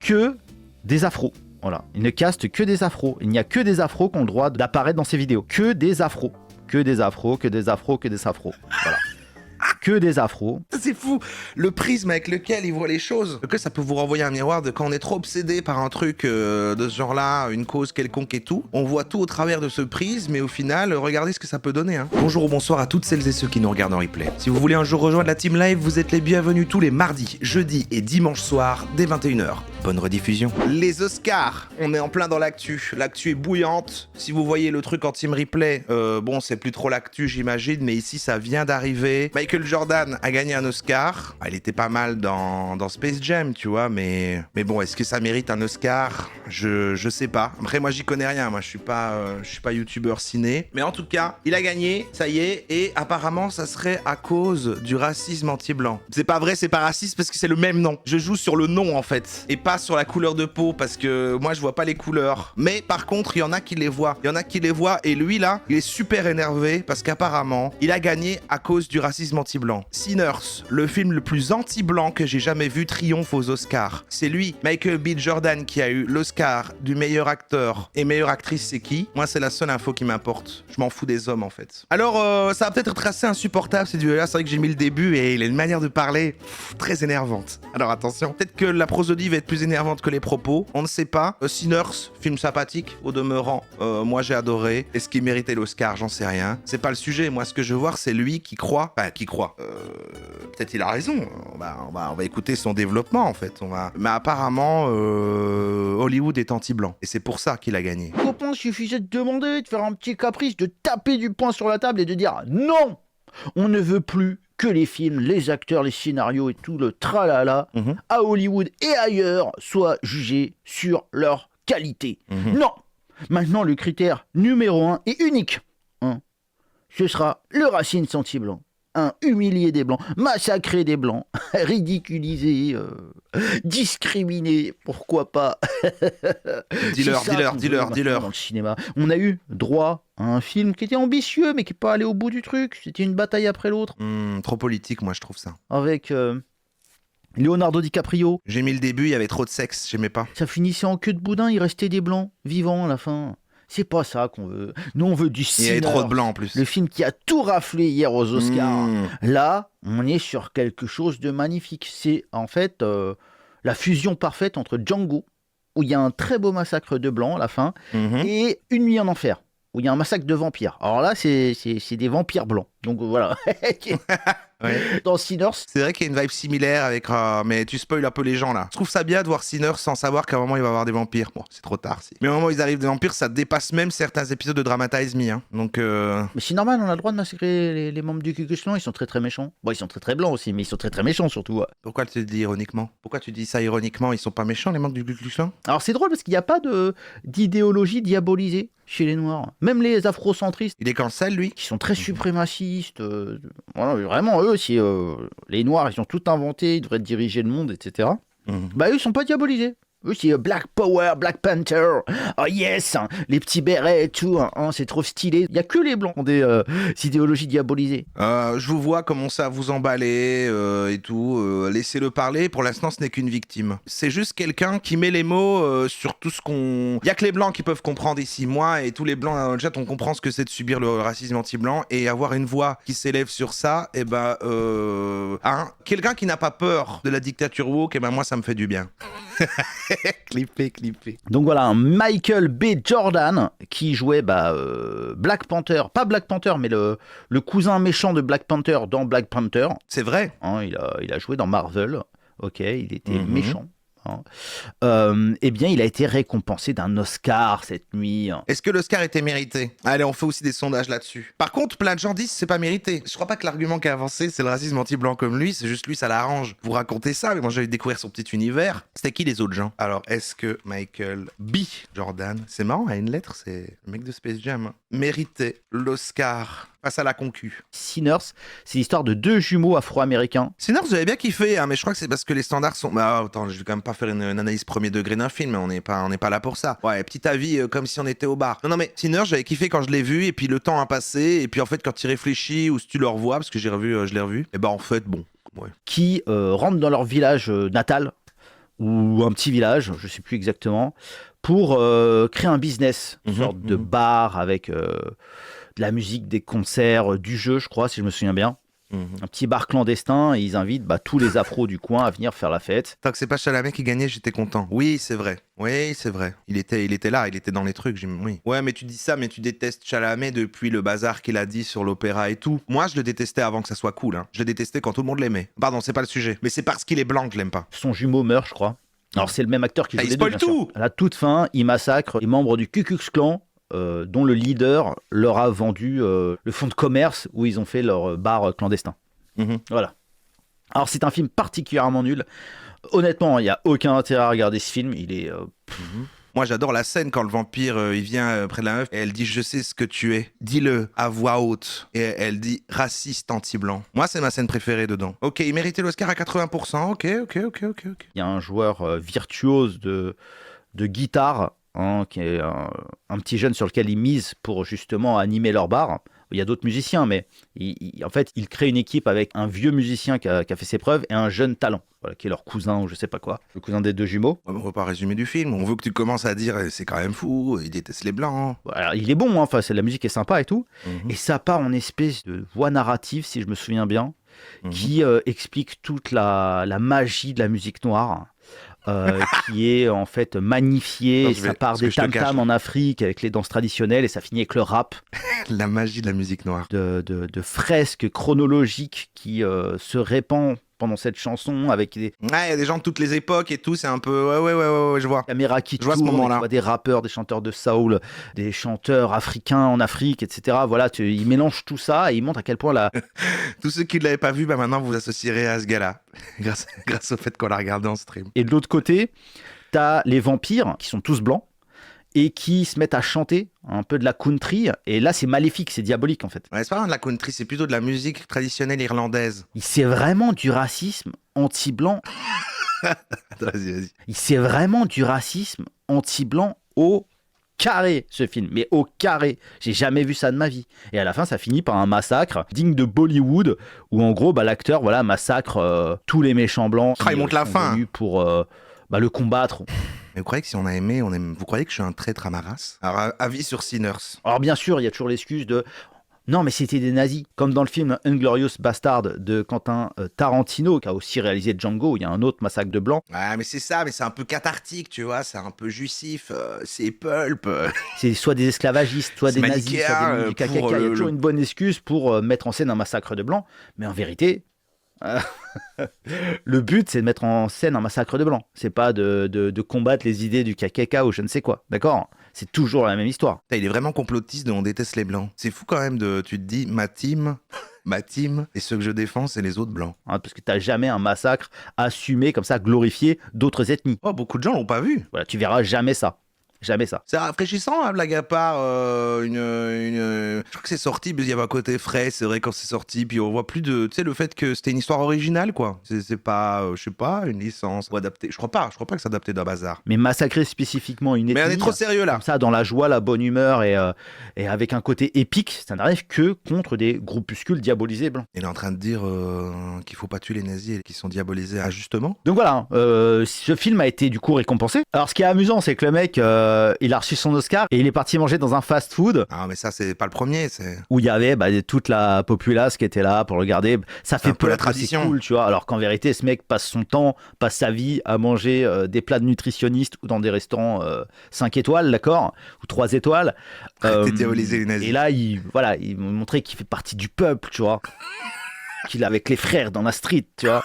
que des afros. Voilà, il ne caste que des afros. Il n'y a que des afros qui ont le droit d'apparaître dans ses vidéos. Que des afros. Que des afros, que des afros, que des afros. Voilà. Que des afros. C'est fou, le prisme avec lequel il voit les choses. Que ça peut vous renvoyer un miroir de quand on est trop obsédé par un truc de ce genre-là, une cause quelconque et tout. On voit tout au travers de ce prisme et au final, regardez ce que ça peut donner. Hein. Bonjour ou bonsoir à toutes celles et ceux qui nous regardent en replay. Si vous voulez un jour rejoindre la Team Live, vous êtes les bienvenus tous les mardis, jeudis et dimanches soirs dès 21h. Bonne rediffusion. Les Oscars, on est en plein dans l'actu. L'actu est bouillante. Si vous voyez le truc en Team Replay, bon, c'est plus trop l'actu, j'imagine, mais ici, ça vient d'arriver. Michael Jordan a gagné un Oscar. Il était pas mal dans Space Jam, tu vois, mais bon, est-ce que ça mérite un Oscar ? Je sais pas. Après, moi, j'y connais rien. Moi, je suis pas youtubeur ciné. Mais en tout cas, il a gagné, ça y est, et apparemment, ça serait à cause du racisme anti-blanc. C'est pas vrai, c'est pas raciste parce que c'est le même nom. Je joue sur le nom, en fait, et pas sur la couleur de peau, parce que moi, je vois pas les couleurs. Mais par contre, il y en a qui les voient. Il y en a qui les voient, et lui, là, il est super énervé parce qu'apparemment, il a gagné à cause du racisme anti-blanc. Sinners, le film le plus anti-blanc que j'ai jamais vu, triomphe aux Oscars. C'est lui, Michael B. Jordan, qui a eu l'Oscar du meilleur acteur et meilleure actrice, c'est qui ? Moi, c'est la seule info qui m'importe. Je m'en fous des hommes, en fait. Alors, ça va peut-être être assez insupportable, ces duos-là. C'est vrai que j'ai mis le début et il a une manière de parler très énervante. Alors, attention. Peut-être que la prosodie va être plus énervante que les propos. On ne sait pas. Sinners, film sympathique, au demeurant. Moi, j'ai adoré. Est-ce qu'il méritait l'Oscar ? J'en sais rien. C'est pas le sujet. Moi, ce que je veux voir, c'est lui qui croit. Enfin, qui croit. Peut-être il a raison. On va écouter son développement, en fait. Mais apparemment, Hollywood est anti-blanc. Et c'est pour ça qu'il a gagné. Copain, il suffisait de demander, de faire un petit caprice, de taper du poing sur la table et de dire non, on ne veut plus que les films, les acteurs, les scénarios et tout le tralala à Hollywood et ailleurs soient jugés sur leur qualité. Non. Maintenant, le critère numéro 1 et unique, ce sera le racisme anti-blanc. Humilier des blancs, massacrer des blancs, ridiculiser, discriminer, pourquoi pas. Dis-leur. Dans le cinéma, on a eu droit à un film qui était ambitieux, mais qui n'est pas allé au bout du truc. C'était une bataille après l'autre. Trop politique, moi, je trouve ça. Avec Leonardo DiCaprio. J'ai mis le début, il y avait trop de sexe, j'aimais pas. Ça finissait en queue de boudin, il restait des blancs vivants à la fin. C'est pas ça qu'on veut. Nous, on veut du cinéma. Il y avait trop de blanc en plus. Le film qui a tout raflé hier aux Oscars. Là, on est sur quelque chose de magnifique. C'est en fait la fusion parfaite entre Django, où il y a un très beau massacre de blancs à la fin, et Une nuit en enfer, où il y a un massacre de vampires. Alors là, c'est des vampires blancs. Donc voilà. Ouais. Dans Sinners. C'est vrai qu'il y a une vibe similaire avec... mais tu spoil un peu les gens là. Je trouve ça bien de voir Sinners sans savoir qu'à un moment il va y avoir des vampires. Bon, c'est trop tard. Si. Mais au moment où ils arrivent des vampires, ça dépasse même certains épisodes de Dramatize Me. Hein. Donc... Mais c'est normal, on a le droit de massacrer les membres du Ku Klux Klan. Ils sont très très méchants. Bon, ils sont très très blancs aussi, mais ils sont très très méchants surtout. Pourquoi tu le dis ironiquement ? Pourquoi tu dis ça ironiquement ? Ils sont pas méchants les membres du Ku Klux Klan ? Alors c'est drôle parce qu'il n'y a pas d'idéologie diabolisée chez les Noirs. Même les afrocentristes. Il est cancel lui ? Qui sont très suprémacistes. Voilà, vraiment, eux aussi, les Noirs, ils ont tout inventé, ils devraient diriger le monde, etc. Bah eux, ils sont pas diabolisés. Eux, c'est Black Power, Black Panther. Oh yes, les petits bérets et tout, c'est trop stylé. Il y a que les Blancs qui ont des idéologies diabolisées. Je vous vois commencer à vous emballer et tout. Laissez-le parler. Pour l'instant, ce n'est qu'une victime. C'est juste quelqu'un qui met les mots sur tout ce qu'on... Il y a que les Blancs qui peuvent comprendre ici. Moi et tous les Blancs dans le chat, on comprend ce que c'est de subir le racisme anti-blanc et avoir une voix qui s'élève sur ça. Et quelqu'un qui n'a pas peur de la dictature woke, et moi, ça me fait du bien. clippé. Donc voilà, Michael B. Jordan qui jouait Black Panther, pas Black Panther, mais le cousin méchant de Black Panther dans Black Panther. C'est vrai. Il a joué dans Marvel. Ok, il était méchant. Eh bien, il a été récompensé d'un Oscar cette nuit. Est-ce que l'Oscar était mérité ? Allez, on fait aussi des sondages là-dessus. Par contre, plein de gens disent que c'est pas mérité. Je crois pas que l'argument qui a avancé, c'est le racisme anti-blanc comme lui, c'est juste lui, ça l'arrange. Vous racontez ça, mais moi j'avais découvert son petit univers. C'était qui les autres gens ? Alors, est-ce que Michael B. Jordan, c'est marrant, à une lettre, c'est le mec de Space Jam, méritait l'Oscar face à la concu? Sinners, c'est l'histoire de deux jumeaux afro-américains. Sinners, j'avais bien kiffé, mais je crois que c'est parce que les standards sont... attends, je vais quand même pas faire une analyse premier degré d'un film, on n'est pas là pour ça. Ouais, petit avis comme si on était au bar. Non, mais Sinners, j'avais kiffé quand je l'ai vu, et puis le temps a passé, et puis en fait, quand tu réfléchis, ou si tu le revois, parce que je l'ai revu, et en fait, bon, ouais. Qui rentrent dans leur village natal, ou un petit village, je sais plus exactement, pour créer un business, une sorte de bar avec de la musique, des concerts, du jeu, je crois, si je me souviens bien. Un petit bar clandestin, et ils invitent tous les afros du coin à venir faire la fête. Tant que c'est pas Chalamet qui gagnait, j'étais content. Oui, c'est vrai. Oui, c'est vrai. Il était là, il était dans les trucs. Oui. Ouais, mais tu dis ça, mais tu détestes Chalamet depuis le bazar qu'il a dit sur l'opéra et tout. Moi, je le détestais avant que ça soit cool. Hein. Je le détestais quand tout le monde l'aimait. Pardon, c'est pas le sujet. Mais c'est parce qu'il est blanc que je l'aime pas. Son jumeau meurt, je crois. Alors, c'est le même acteur qui joue les deux, bien tout. sûr. À la toute fin, il massacre les membres du Ku Klux Klan, dont le leader leur a vendu le fonds de commerce où ils ont fait leur bar clandestin. Voilà. Alors, c'est un film particulièrement nul. Honnêtement, il n'y a aucun intérêt à regarder ce film. Il est... Moi, j'adore la scène quand le vampire, il vient près de la meuf et elle dit « Je sais ce que tu es. Dis-le à voix haute. » Et elle dit « Raciste anti-blanc. » Moi, c'est ma scène préférée dedans. Ok, il méritait l'Oscar à 80%. Ok. Il y a un joueur virtuose de guitare, qui est un petit jeune sur lequel ils misent pour justement animer leur bar. Il y a d'autres musiciens, mais en fait, il crée une équipe avec un vieux musicien qui a fait ses preuves et un jeune talent, qui est leur cousin ou je sais pas quoi, le cousin des deux jumeaux. On va pas résumer du film, on veut que tu commences à dire c'est quand même fou, il déteste les blancs. Alors, il est bon, la musique est sympa et tout, et ça part en espèce de voix narrative, si je me souviens bien, qui explique toute la magie de la musique noire. Qui est en fait magnifié, ça part des tam-tams en Afrique avec les danses traditionnelles et ça finit avec le rap. La magie de la musique noire. De fresques chronologiques qui se répand pendant cette chanson avec des... Ouais, il y a des gens de toutes les époques et tout, c'est un peu... Ouais, je vois. Caméra qui tourne, ce moment-là. Tu vois des rappeurs, des chanteurs de soul, des chanteurs africains en Afrique, etc. Voilà, ils mélangent tout ça et ils montrent à quel point la... Tous ceux qui ne l'avaient pas vu, maintenant vous associerez à ce gars-là, grâce au fait qu'on l'a regardé en stream. Et de l'autre côté, t'as les vampires qui sont tous blancs et qui se mettent à chanter un peu de la country. Et là, c'est maléfique, c'est diabolique, en fait. Ouais, c'est pas vraiment de la country, c'est plutôt de la musique traditionnelle irlandaise. C'est vraiment du racisme anti-blanc. Vas-y. C'est vraiment du racisme anti-blanc au carré, ce film. Mais au carré. J'ai jamais vu ça de ma vie. Et à la fin, ça finit par un massacre digne de Bollywood, où en gros, l'acceur massacre tous les méchants blancs il monte la fin pour le combattre. Mais vous croyez que si on a aimé, on aime... Vous croyez que je suis un traître à ma race? Alors, avis sur Sinners. Alors bien sûr, il y a toujours l'excuse de... Non, mais c'était des nazis. Comme dans le film Inglourious Bastard de Quentin Tarantino, qui a aussi réalisé Django, il y a un autre massacre de blancs. Ouais, mais c'est ça, mais c'est un peu cathartique, tu vois, c'est un peu jouissif, c'est pulp. C'est soit des esclavagistes, soit des nazis, soit des du KKK. Il y a toujours une bonne excuse pour mettre en scène un massacre de blancs, mais en vérité... le but, c'est de mettre en scène un massacre de blancs. C'est pas de combattre les idées du KKK ou je ne sais quoi. D'accord ? C'est toujours la même histoire. Il est vraiment complotiste de on déteste les blancs. C'est fou quand même tu te dis ma team, et ceux que je défends, c'est les autres blancs. Parce que t'as jamais un massacre assumé comme ça, glorifié d'autres ethnies. Oh, beaucoup de gens l'ont pas vu. Voilà, tu verras jamais ça. Jamais ça. C'est rafraîchissant, hein, blague à part. Je crois que c'est sorti, mais il y avait un côté frais, c'est vrai, quand c'est sorti. Puis on voit plus de. Tu sais, le fait que c'était une histoire originale, quoi. C'est pas, je sais pas, une licence ou adapté. Je crois pas que c'est adapté d'un bazar. Mais massacrer spécifiquement une ethnie. Mais on est trop sérieux là. Comme ça, dans la joie, la bonne humeur et avec un côté épique, ça n'arrive que contre des groupuscules diabolisés blancs. Il est en train de dire qu'il faut pas tuer les nazis et qu'ils sont diabolisés injustement. Donc voilà, ce film a été du coup récompensé. Alors ce qui est amusant, c'est que le mec. Il a reçu son Oscar et il est parti manger dans un fast-food. Ah, mais ça, c'est pas le premier. Où il y avait toute la populace qui était là pour le regarder. Ça fait peu la tradition. C'est cool, tu vois. Alors qu'en vérité, ce mec passe son temps, passe sa vie à manger des plats de nutritionnistes ou dans des restaurants 5 étoiles, d'accord ? Ou 3 étoiles. Arrêtez de diaboliser les nazis. Et là, il montrait qu'il fait partie du peuple, tu vois. Qu'il est avec les frères dans la street, tu vois.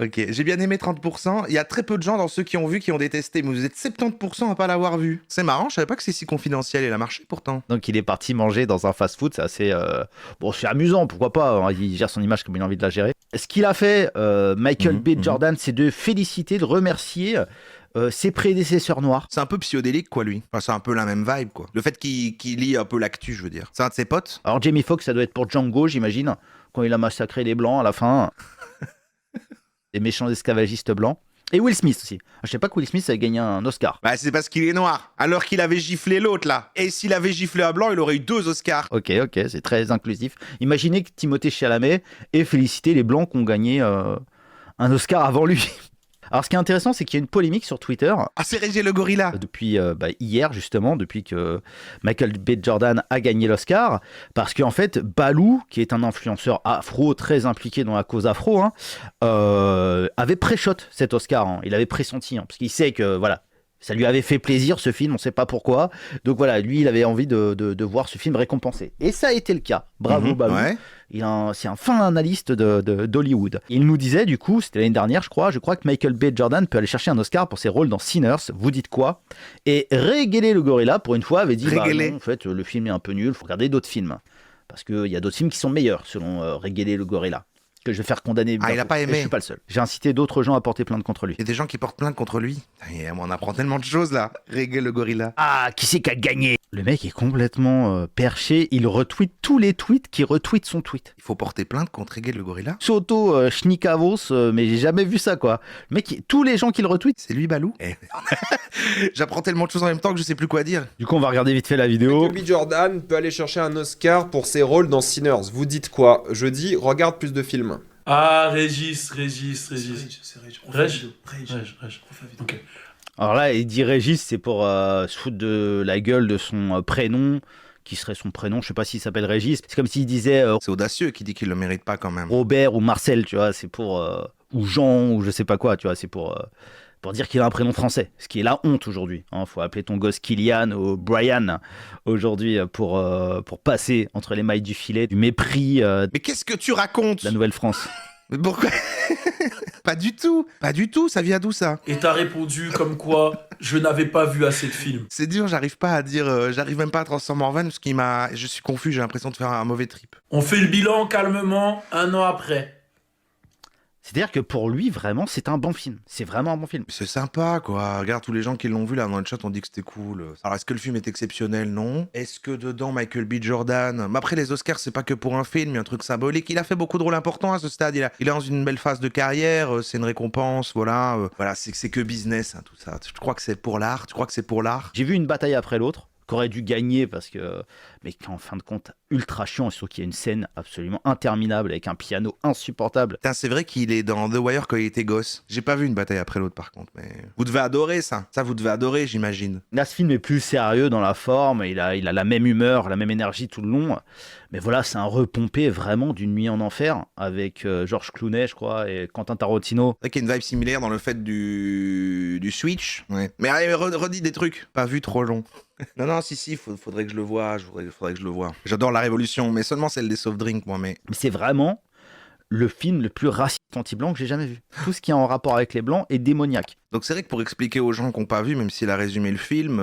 Ok, j'ai bien aimé 30%. Il y a très peu de gens dans ceux qui ont vu qui ont détesté, mais vous êtes 70% à pas l'avoir vu. C'est marrant, je savais pas que c'est si confidentiel, il a marché pourtant. Donc il est parti manger dans un fast-food, c'est assez... Bon, c'est amusant, pourquoi pas, hein, il gère son image comme il a envie de la gérer. Ce qu'il a fait, Michael B. Jordan, c'est de féliciter, de remercier ses prédécesseurs noirs. C'est un peu psychodélique, quoi, lui. Enfin, c'est un peu la même vibe, quoi. Le fait qu'il lit un peu l'actu, je veux dire. C'est un de ses potes. Alors Jamie Foxx, ça doit être pour Django, j'imagine, quand il a massacré les blancs à la fin. Des méchants esclavagistes blancs. Et Will Smith aussi. Je sais pas que Will Smith avait gagné un Oscar. Bah, c'est parce qu'il est noir. Alors qu'il avait giflé l'autre, là. Et s'il avait giflé un blanc, il aurait eu 2 Oscars. Ok, c'est très inclusif. Imaginez que Timothée Chalamet ait félicité les blancs qui ont gagné un Oscar avant lui. Alors, ce qui est intéressant, c'est qu'il y a une polémique sur Twitter Ah, c'est Régé le gorilla. depuis hier, justement, depuis que Michael B. Jordan a gagné l'Oscar, parce qu'en fait, Balou, qui est un influenceur afro très impliqué dans la cause afro, avait pré-shot cet Oscar. Il avait pressenti, parce qu'il sait que, voilà, ça lui avait fait plaisir ce film, on ne sait pas pourquoi. Donc voilà, lui, il avait envie de voir ce film récompensé. Et ça a été le cas. Bravo, Balou. Ouais. C'est un fin analyste d'Hollywood. Il nous disait, du coup, c'était l'année dernière, je crois que Michael B. Jordan peut aller chercher un Oscar pour ses rôles dans Sinners. Vous dites quoi? Et Régélé le gorilla, pour une fois, avait dit non, en fait, le film est un peu nul, il faut regarder d'autres films. Parce qu'il y a d'autres films qui sont meilleurs, selon Régélé le gorilla. Que je vais faire condamner. Ah, il a pas aimé. Et je suis pas le seul. J'ai incité d'autres gens à porter plainte contre lui. Il y a des gens qui portent plainte contre lui. Et on apprend tellement de choses là. Régé le gorilla. Ah, qui c'est qui a gagné? Le mec est complètement perché. Il retweet tous les tweets qui retweetent son tweet. Il faut porter plainte contre Régé le gorilla. Soto Schnikavos, mais j'ai jamais vu ça quoi. Le mec, tous les gens qui le retweetent. C'est lui Balou. J'apprends tellement de choses en même temps que je sais plus quoi dire. Du coup, on va regarder vite fait la vidéo. Michael B. Jordan peut aller chercher un Oscar pour ses rôles dans Sinners. Vous dites quoi? Je dis, regarde plus de films. Ah, Régis. C'est Régis. Rég. Ok. Alors là, il dit Régis, c'est pour se foutre de la gueule de son prénom, qui serait son prénom. Je sais pas s'il s'appelle Régis. C'est comme s'il disait C'est audacieux qui dit qu'il le mérite pas quand même. Robert ou Marcel, tu vois. C'est pour ou Jean ou je sais pas quoi, tu vois. C'est pour dire qu'il a un prénom français, ce qui est la honte aujourd'hui. Faut appeler ton gosse Kylian ou Brian aujourd'hui pour passer entre les mailles du filet, du mépris Mais qu'est-ce que tu racontes? de la Nouvelle-France. Mais pourquoi? Pas du tout. Ça vient d'où ça? Et t'as répondu comme quoi je n'avais pas vu assez de films. C'est dur, j'arrive pas à dire, j'arrive même pas à transformer en vanne parce je suis confus, j'ai l'impression de faire un mauvais trip. On fait le bilan calmement 1 an après. C'est-à-dire que pour lui, vraiment, c'est un bon film. C'est vraiment un bon film. C'est sympa, quoi. Regarde, tous les gens qui l'ont vu là dans le chat ont dit que c'était cool. Alors, est-ce que le film est exceptionnel? Non. Est-ce que dedans, Michael B. Jordan... Mais après, les Oscars, c'est pas que pour un film, il y a un truc symbolique. Il a fait beaucoup de rôles importants à ce stade. Il est dans une belle phase de carrière. C'est une récompense, voilà. Voilà, c'est que business, tout ça. Je crois que c'est pour l'art. Tu crois que c'est pour l'art? J'ai vu une bataille après l'autre, qu'aurait dû gagner parce que... Mais en fin de compte, ultra chiant. Sauf qu'il y a une scène absolument interminable avec un piano insupportable. Putain, c'est vrai qu'il est dans The Wire quand il était gosse. J'ai pas vu une bataille après l'autre, par contre. Mais vous devez adorer ça. Ça, vous devez adorer, j'imagine. Là, ce film est plus sérieux dans la forme. Il a la même humeur, la même énergie tout le long. Mais voilà, c'est un repompé vraiment d'une nuit en enfer avec George Clooney, je crois, et Quentin Tarantino. C'est vrai qu'il y a une vibe similaire dans le fait du Switch. Ouais. Mais allez, redis des trucs. Pas vu trop long. Non, si, faudrait que je le voie. Faudrait que je le voie. J'adore la Révolution, mais seulement celle des soft drinks, moi. Mais c'est vraiment le film le plus raciste anti-blanc que j'ai jamais vu. Tout ce qui est en rapport avec les blancs est démoniaque. Donc c'est vrai que pour expliquer aux gens qui n'ont pas vu, même s'il a résumé le film,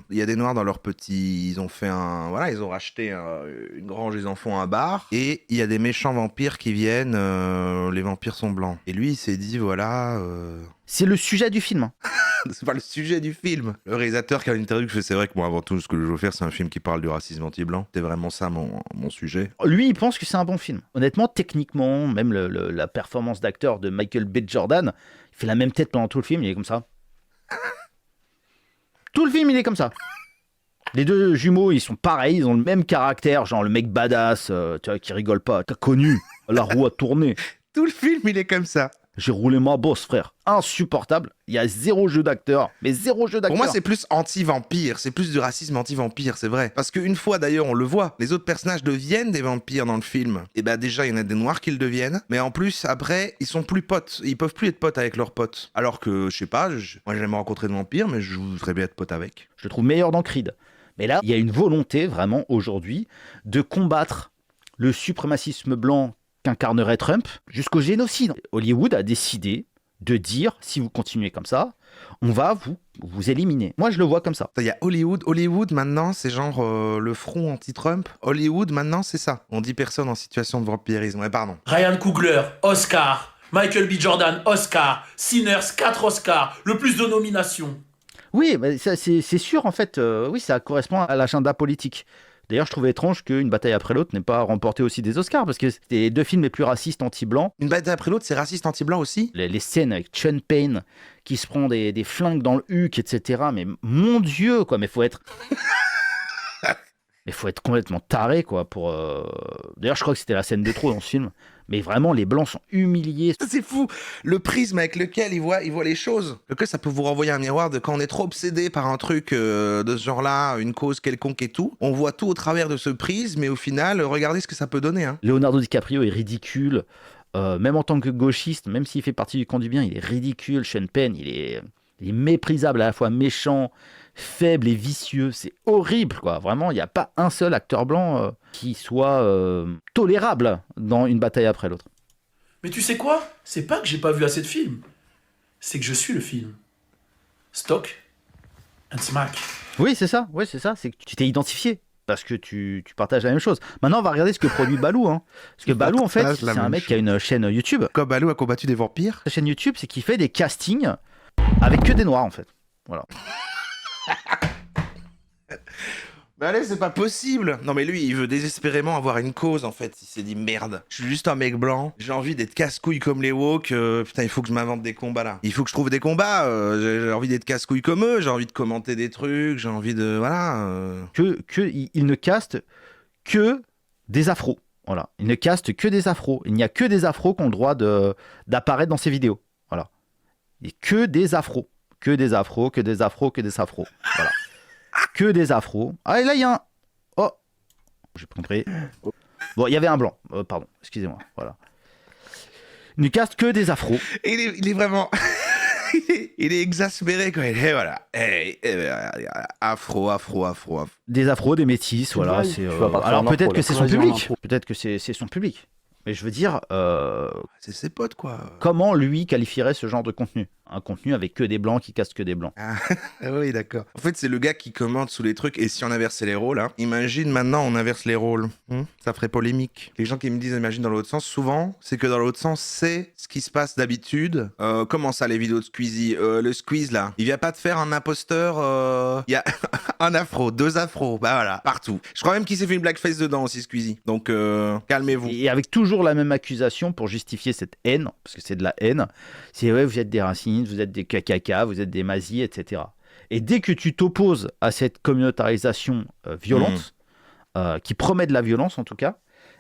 il y a des noirs dans leur petit... Ils ont fait ils ont racheté une grange, ils en font un bar. Et il y a des méchants vampires qui viennent, les vampires sont blancs. Et lui, il s'est dit, voilà... C'est le sujet du film. C'est pas le sujet du film. Le réalisateur qui a une interview fait, c'est vrai que moi, avant tout, ce que je veux faire, c'est un film qui parle du racisme anti-blanc. C'est vraiment ça mon sujet. Lui, il pense que c'est un bon film. Honnêtement, techniquement, même la performance d'acteur de Michael B. Jordan, il fait la même tête pendant tout le film, il est comme ça. Tout le film, il est comme ça. Les deux jumeaux, ils sont pareils, ils ont le même caractère, genre le mec badass, tu vois, qui rigole pas. T'as connu, la roue a tourné. Tout le film, il est comme ça. J'ai roulé ma bosse, frère. Insupportable. Il y a zéro jeu d'acteur. Mais zéro jeu d'acteur. Pour moi, c'est plus anti-vampire. C'est plus du racisme anti-vampire, c'est vrai. Parce qu'une fois, d'ailleurs, on le voit, les autres personnages deviennent des vampires dans le film. Et bah, déjà, il y en a des noirs qui le deviennent. Mais en plus, après, ils sont plus potes. Ils peuvent plus être potes avec leurs potes. Alors que, je sais pas, moi, j'ai jamais rencontré de vampire, mais je voudrais bien être pote avec. Je le trouve meilleur dans Creed. Mais là, il y a une volonté, vraiment, aujourd'hui, de combattre le suprémacisme blanc qu'incarnerait Trump jusqu'au génocide. Hollywood a décidé de dire, si vous continuez comme ça, on va vous éliminer. Moi, je le vois comme ça. Il y a Hollywood. Hollywood, maintenant, c'est genre le front anti-Trump. Hollywood, maintenant, c'est ça. On dit personne en situation de vampirisme. Ouais, pardon. Ryan Coogler, Oscar. Michael B. Jordan, Oscar. Sinners, 4 Oscars. Le plus de nominations. Oui, bah, ça, c'est sûr, en fait. Oui, ça correspond à l'agenda politique. D'ailleurs, je trouvais étrange qu'une bataille après l'autre n'ait pas remporté aussi des Oscars, parce que c'était les deux films les plus racistes anti-blancs. Une bataille après l'autre, c'est raciste anti-blanc aussi? Les scènes avec Sean Payne qui se prend des flingues dans le huc, etc. Mais mon Dieu, quoi, mais faut être... Il faut être complètement taré, quoi, pour... D'ailleurs, je crois que c'était la scène de trop dans ce film. Mais vraiment, les Blancs sont humiliés. C'est fou, le prisme avec lequel il voit les choses. Que ça peut vous renvoyer un miroir de quand on est trop obsédé par un truc de ce genre-là, une cause quelconque et tout. On voit tout au travers de ce prisme, et au final, regardez ce que ça peut donner. Hein. Leonardo DiCaprio est ridicule. Même en tant que gauchiste, même s'il fait partie du camp du bien, il est ridicule. Sean Penn, il est méprisable, à la fois méchant, faible et vicieux. C'est horrible, quoi. Vraiment, il n'y a pas un seul acteur blanc qui soit tolérable dans une bataille après l'autre. Mais tu sais quoi? C'est pas que j'ai pas vu assez de films. C'est que je suis le film. Stock and Smack. Oui, c'est ça. C'est que tu t'es identifié. Parce que tu partages la même chose. Maintenant, on va regarder ce que produit Balou. Hein. Parce que Balou, en fait, c'est un mec qui a une chaîne YouTube. Comme Balou a combattu des vampires. Sa chaîne YouTube, c'est qu'il fait des castings avec que des noirs, en fait. Voilà. Mais allez, c'est pas possible. Non mais lui, il veut désespérément avoir une cause en fait. Il s'est dit merde, je suis juste un mec blanc, j'ai envie d'être casse-couille comme les woke, putain il faut que je m'invente des combats là. Il faut que je trouve des combats, j'ai envie d'être casse-couille comme eux, j'ai envie de commenter des trucs, j'ai envie de... Voilà. Il ne caste que des afros. Voilà. Il ne caste que des afros. Il n'y a que des afros qui ont le droit d'apparaître dans ses vidéos. Voilà. Et que des afros. Que des afros, que des afros, que des afros. Voilà. Que des afros. Ah, et là, il y a un... Oh, j'ai pas compris. Bon, il y avait un blanc. Pardon, excusez-moi. Voilà. Il ne caste que des afros. Il est vraiment... il est exaspéré quand il est... Voilà. Afro. Des afros, des métis, voilà. Alors peut-être que c'est son public. Peut-être que c'est son public. Mais je veux dire... C'est ses potes, quoi. Comment lui qualifierait ce genre de contenu? Un contenu avec que des blancs qui castent que des blancs. Ah oui, d'accord. En fait, c'est le gars qui commente sous les trucs. Et si on inversait les rôles, hein, imagine maintenant on inverse les rôles. Ça ferait polémique. Les gens qui me disent imagine dans l'autre sens, souvent, c'est que dans l'autre sens, c'est ce qui se passe d'habitude. Comment ça, les vidéos de Squeezie? Le Squeeze, là, il vient pas de faire un imposteur. Il y a un afro, 2 afros, bah voilà, partout. Je crois même qu'il s'est fait une blackface dedans aussi, Squeezie. Donc, calmez-vous. Et avec toujours la même accusation pour justifier cette haine, parce que c'est de la haine. C'est ouais, vous êtes des racistes, vous êtes des cacaca, vous êtes des mazis, etc. Et dès que tu t'opposes à cette communautarisation violente, qui promet de la violence en tout cas,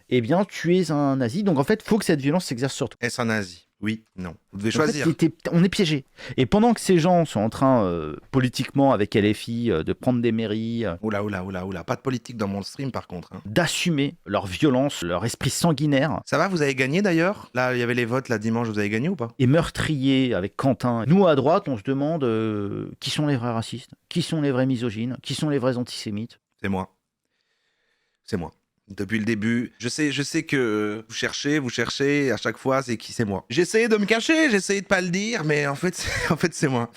eh bien tu es un nazi. Donc en fait, il faut que cette violence s'exerce sur toi. Est-ce un nazi? Oui, non. Vous devez En choisir. fait, on est piégé. Et pendant que ces gens sont en train, politiquement, avec LFI, de prendre des mairies, Oula. Pas de politique dans mon stream, par contre. Hein. d'assumer leur violence, leur esprit sanguinaire, Ça va, vous avez gagné d'ailleurs? Là, il y avait les votes, là, dimanche, vous avez gagné ou pas? et meurtrier avec Quentin. Nous, à droite, on se demande qui sont les vrais racistes, qui sont les vrais misogynes, qui sont les vrais antisémites. C'est moi. C'est moi. Depuis le début, je sais que vous cherchez, à chaque fois, c'est moi. J'essayais de me cacher, j'essayais de pas le dire, mais en fait, c'est moi.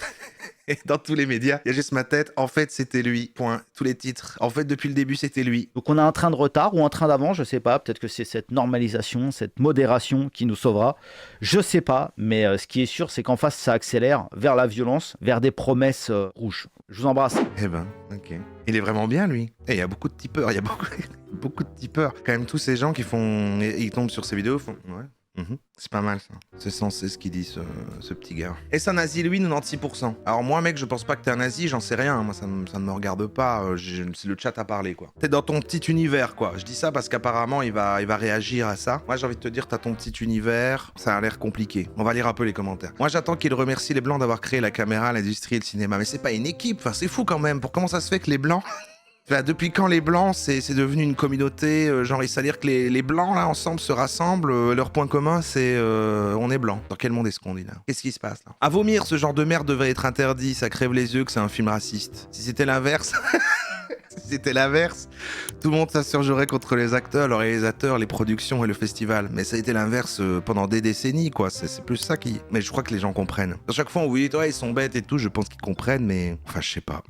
Et dans tous les médias, il y a juste ma tête. En fait, c'était lui. Point. Tous les titres. En fait, depuis le début, c'était lui. Donc on a un train de retard ou un train d'avance, je sais pas. Peut-être que c'est cette normalisation, cette modération qui nous sauvera. Je sais pas, mais ce qui est sûr, c'est qu'en face, ça accélère vers la violence, vers des promesses rouges. Je vous embrasse. Eh ben, ok. Il est vraiment bien, lui. Et il y a beaucoup de tipeurs. Il y a beaucoup de tipeurs. Quand même, tous ces gens qui font... Ils tombent sur ces vidéos, font... Ouais. C'est pas mal, ça. C'est censé ce qu'il dit, ce petit gars. Et c'est un nazi, lui, 96%. Alors moi, mec, je pense pas que t'es un nazi, j'en sais rien. Moi, ça ne me regarde pas. C'est le chat à parler, quoi. T'es dans ton petit univers, quoi. Je dis ça parce qu'apparemment, il va réagir à ça. Moi, j'ai envie de te dire, t'as ton petit univers. Ça a l'air compliqué. On va lire un peu les commentaires. Moi, j'attends qu'il remercie les Blancs d'avoir créé la caméra, l'industrie et le cinéma. Mais c'est pas une équipe. Enfin, c'est fou quand même. Pour comment ça se fait que les Blancs... Enfin, depuis quand les Blancs, c'est devenu une communauté, genre, c'est-à-dire que les Blancs, là, ensemble, se rassemblent, leur point commun, c'est on est Blancs. Dans quel monde est-ce qu'on est, là? Qu'est-ce qui se passe, là? À vomir, ce genre de merde devrait être interdit, ça crève les yeux que c'est un film raciste. Si c'était l'inverse... Si c'était l'inverse, tout le monde s'insurgerait contre les acteurs, les réalisateurs, les productions et le festival. Mais ça a été l'inverse pendant des décennies, quoi. C'est plus ça qui... Mais je crois que les gens comprennent. À chaque fois, on vous dit, ouais, ils sont bêtes et tout, je pense qu'ils comprennent, mais... Enfin, je sais pas.